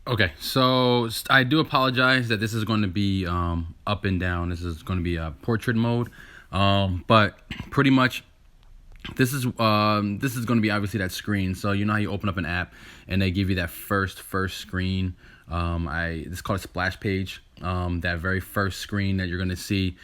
Okay, so I do apologize that this is going to be up and down. This is going to be a portrait mode, but pretty much this is going to be obviously that screen. So you know how you open up an app and they give you that first screen. It's called a splash page. That very first screen that you're going to see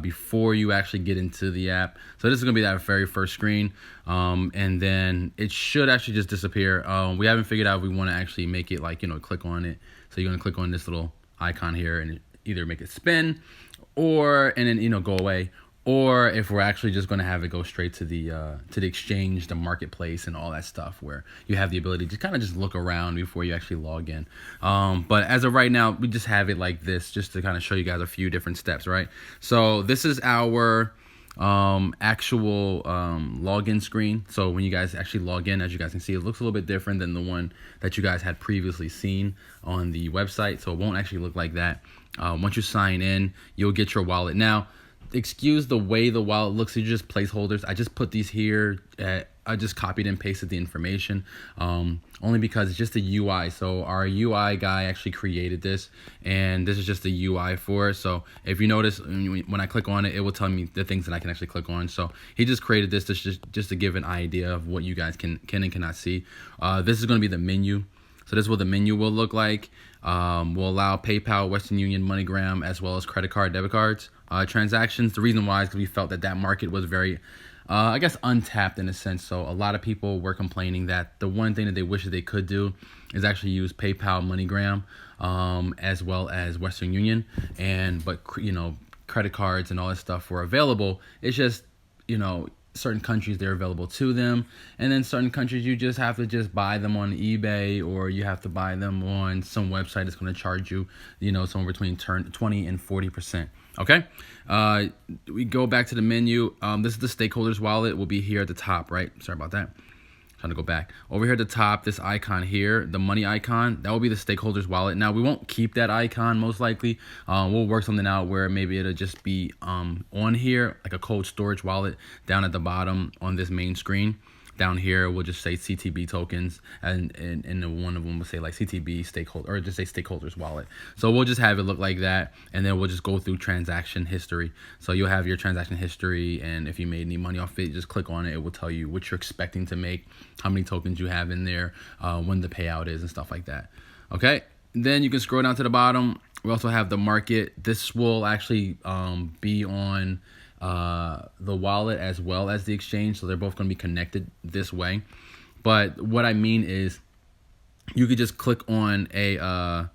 before you actually get into the app. So this is going to be that very first screen, and then it should actually just disappear. We haven't figured out if we want to actually make it like, click on it. So you're going to click on this little icon here and either make it spin and then go away, or if we're actually just going to have it go straight to the exchange, the marketplace, and all that stuff, where you have the ability to kind of just look around before you actually log in. But as of right now, we just have it like this, just to kind of show you guys a few different steps, right? So this is our actual login screen. So when you guys actually log in, as you guys can see, it looks a little bit different than the one that you guys had previously seen on the website. So it won't actually look like that. Once you sign in, you'll get your wallet. Now, excuse the way the wallet looks. These are just placeholders. I just put these here. I just copied and pasted the information, only because it's just a UI. So our UI guy actually created this, and this is just the UI for it. So if you notice, when I click on it, it will tell me the things that I can actually click on. So he just created this just to give an idea of what you guys can and cannot see. This is going to be the menu. So this is what the menu will look like. Will allow PayPal, Western Union, MoneyGram, as well as credit card, debit cards, transactions. The reason why is because we felt that market was very, I guess, untapped in a sense. So a lot of people were complaining that the one thing that they wish that they could do is actually use PayPal, MoneyGram, as well as Western Union, but credit cards and all that stuff were available. It's just, certain countries they're available to them, and then certain countries you just have to just buy them on eBay, or you have to buy them on some website that's going to charge you, somewhere between 20 and 40%. Okay, we go back to the menu. This is the stakeholders wallet. Will be here at the top, right? Sorry about that. Trying to go back over here at the top, this icon here, the money icon, that will be the stakeholders wallet. Now we won't keep that icon, most likely. We'll work something out where maybe it'll just be on here, like a cold storage wallet down at the bottom on this main screen. Down here we'll just say CTB tokens, and one of them will say like CTB stakeholder, or just say stakeholders wallet. So we'll just have it look like that, and then we'll just go through transaction history. So you'll have your transaction history, and if you made any money off it, just click on it. It will tell you what you're expecting to make, how many tokens you have in there, when the payout is, and stuff like that. Okay, then you can scroll down to the bottom. We also have the market. This will actually be on the wallet as well as the exchange, so they're both going to be connected this way. But what I mean is, you could just click on an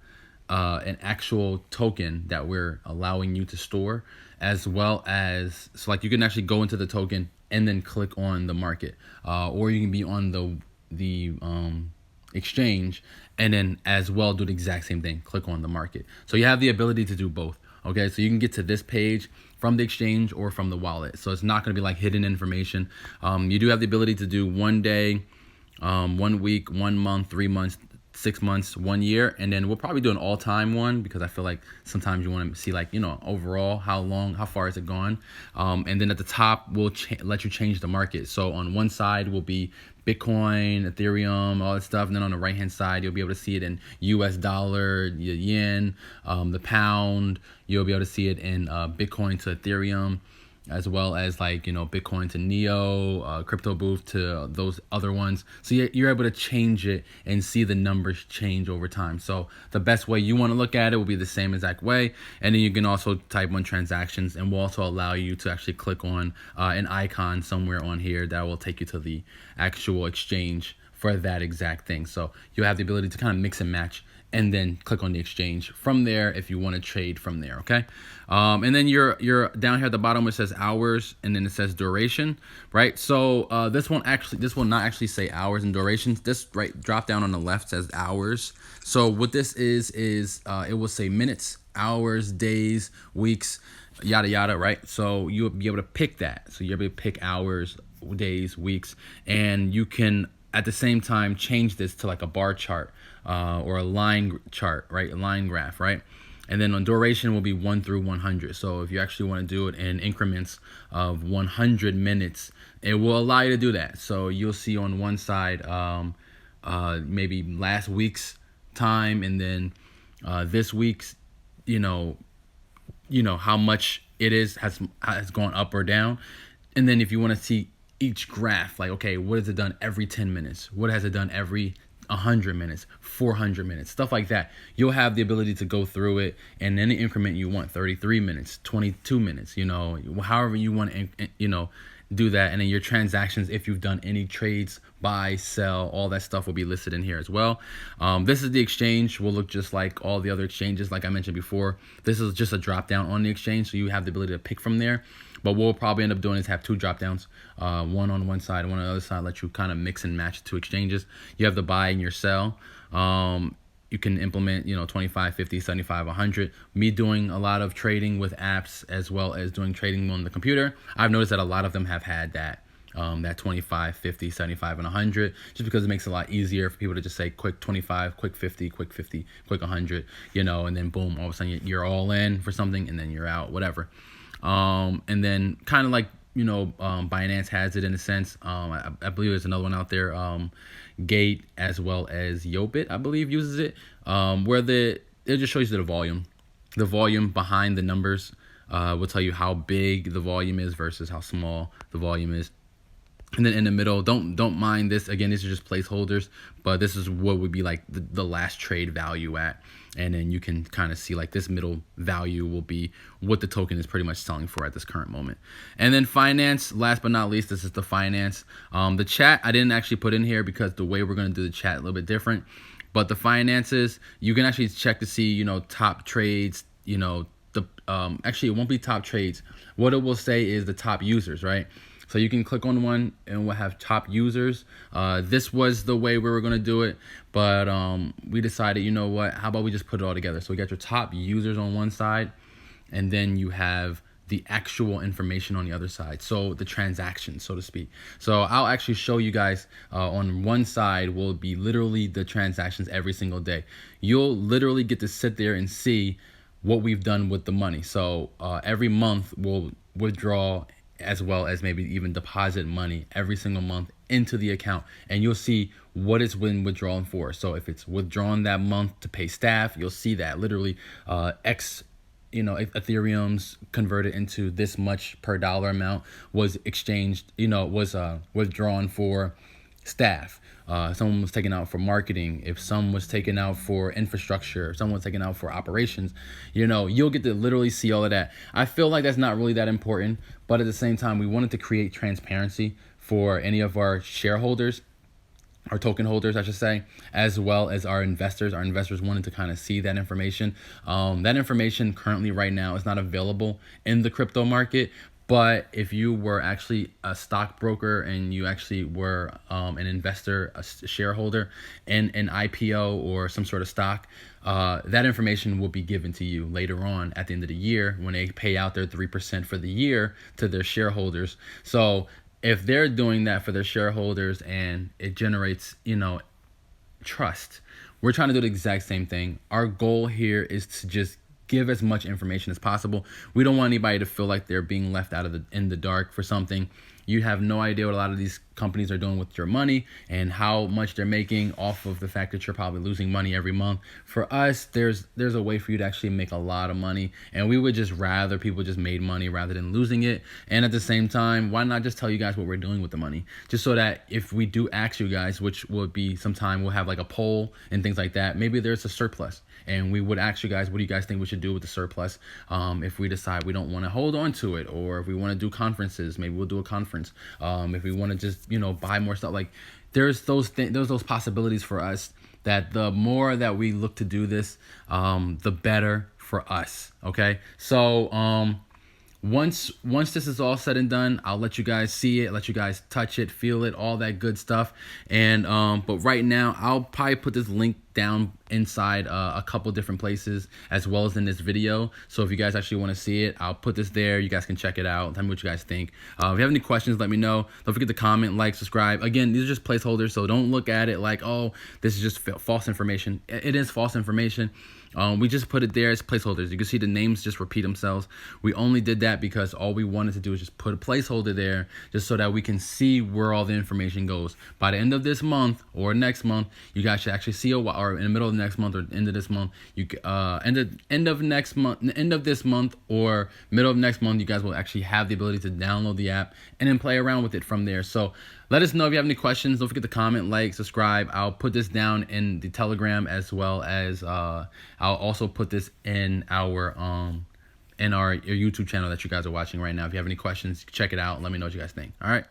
actual token that we're allowing you to store, as well as, so like you can actually go into the token and then click on the market, or you can be on the exchange and then as well do the exact same thing, click on the market. So you have the ability to do both. Okay, so you can get to this page from the exchange or from the wallet. So it's not going to be like hidden information. You do have the ability to do 1 day, 1 week, 1 month, 3 months, 6 months, 1 year, and then we'll probably do an all-time one, because I feel like sometimes you want to see, like, overall how far has it gone. And then at the top we'll let you change the market. So on one side will be Bitcoin, Ethereum, all that stuff, and then on the right hand side you'll be able to see it in US dollar, the yen, the pound. You'll be able to see it in Bitcoin to Ethereum, as well as Bitcoin to Neo, CrypTollBooth to those other ones. So you're able to change it and see the numbers change over time. So the best way you want to look at it will be the same exact way. And then you can also type on transactions, and we'll also allow you to actually click on an icon somewhere on here that will take you to the actual exchange for that exact thing. So you'll have the ability to kind of mix and match, and then click on the exchange from there if you want to trade from there. Okay, and then you're down here at the bottom. It says hours, and then it says duration, right? So this will not actually say hours and durations. This drop down on the left says hours. So what this is it will say minutes, hours, days, weeks, yada yada, right? So you'll be able to pick that. So you'll be able to pick hours, days, weeks, and you can at the same time change this to like a bar chart, or a line chart, right? A line graph, right? And then on duration will be 1 through 100. So if you actually want to do it in increments of 100 minutes, it will allow you to do that. So you'll see on one side maybe last week's time, and then this week's, you know, how much it has gone up or down. And then if you want to see each graph, like, okay, what has it done every 10 minutes? What has it done every 100 minutes, 400 minutes, stuff like that. You'll have the ability to go through it in any increment you want, 33 minutes, 22 minutes, however you want to, do that. And then your transactions, if you've done any trades, buy, sell, all that stuff will be listed in here as well. This is the exchange. Will look just like all the other exchanges, like I mentioned before. This is just a drop down on the exchange, so you have the ability to pick from there. But what we'll probably end up doing is have two drop downs, one on one side, one on the other side, let you kind of mix and match two exchanges. You have the buy and your sell. You can implement, 25, 50, 75, 100. Me doing a lot of trading with apps as well as doing trading on the computer. I've noticed that a lot of them have had that 25, 50, 75, and 100, just because it makes it a lot easier for people to just say quick 25, quick 50, quick 50, quick 100, and then boom, all of a sudden you're all in for something and then you're out, whatever. And then kind of like, Binance has it in a sense. I believe there's another one out there, Gate, as well as Yobit, I believe, uses it, where it just shows you the volume behind the numbers. Will tell you how big the volume is versus how small the volume is. And then in the middle, don't mind this. Again, these are just placeholders, but this is what would be like the last trade value at. And then you can kind of see like this middle value will be what the token is pretty much selling for at this current moment. And then finance, last but not least, this is the finance. The chat, I didn't actually put in here because the way we're going to do the chat a little bit different. But the finances, you can actually check to see, top trades, actually it won't be top trades. What it will say is the top users, right? So you can click on one and we'll have top users. This was the way we were going to do it, but we decided, how about we just put it all together? So we got your top users on one side, and then you have the actual information on the other side. So the transactions, so to speak. So I'll actually show you guys on one side will be literally the transactions every single day. You'll literally get to sit there and see what we've done with the money. So every month we'll withdraw as well as maybe even deposit money every single month into the account, and you'll see what it's been withdrawn for. So if it's withdrawn that month to pay staff, you'll see that literally Ethereum's converted into this much per dollar amount was exchanged, was withdrawn for staff. Someone was taken out for marketing. If some was taken out for infrastructure, if someone was taken out for operations, you'll get to literally see all of that. I feel like that's not really that important, but at the same time, we wanted to create transparency for any of our shareholders, our token holders, I should say, as well as our investors. Our investors wanted to kind of see that information. That information currently right now is not available in the crypto market. But if you were actually a stockbroker and you actually were an investor, a shareholder in an IPO or some sort of stock, that information will be given to you later on at the end of the year when they pay out their 3% for the year to their shareholders. So if they're doing that for their shareholders and it generates, trust, we're trying to do the exact same thing. Our goal here is to just give as much information as possible. We don't want anybody to feel like they're being left out of in the dark for something. You have no idea what a lot of these companies are doing with your money and how much they're making off of the fact that you're probably losing money every month. For us, there's a way for you to actually make a lot of money, and we would just rather people just made money rather than losing it. And at the same time, why not just tell you guys what we're doing with the money, just so that if we do ask you guys, which will be sometime, we'll have like a poll and things like that, maybe there's a surplus and we would ask you guys, what do you guys think we should do with the surplus? If we decide we don't want to hold on to it, or if we want to do conferences, maybe we'll do a conference. If we want to just, buy more stuff, like there's those possibilities for us, that the more that we look to do this, the better for us. Okay. So, once this is all said and done, I'll let you guys see it, let you guys touch it, feel it, all that good stuff. And but right now, I'll probably put this link down inside a couple different places as well as in this video. So if you guys actually want to see it, I'll put this there. You guys can check it out. Tell me what you guys think. If you have any questions, let me know. Don't forget to comment, like, subscribe. Again, these are just placeholders, so don't look at it like, oh, this is just false information. It is false information. We just put it there as placeholders. You can see the names just repeat themselves. We only did that because all we wanted to do is just put a placeholder there just so that we can see where all the information goes. By the end of this month or next month, you guys should actually see our or in the middle of next month or end of this month, end of this month or middle of next month, you guys will actually have the ability to download the app and then play around with it from there. So let us know if you have any questions. Don't forget to comment, like, subscribe. I'll put this down in the Telegram, as well as I'll also put this in our YouTube channel that you guys are watching right now. If you have any questions, check it out and let me know what you guys think. All right.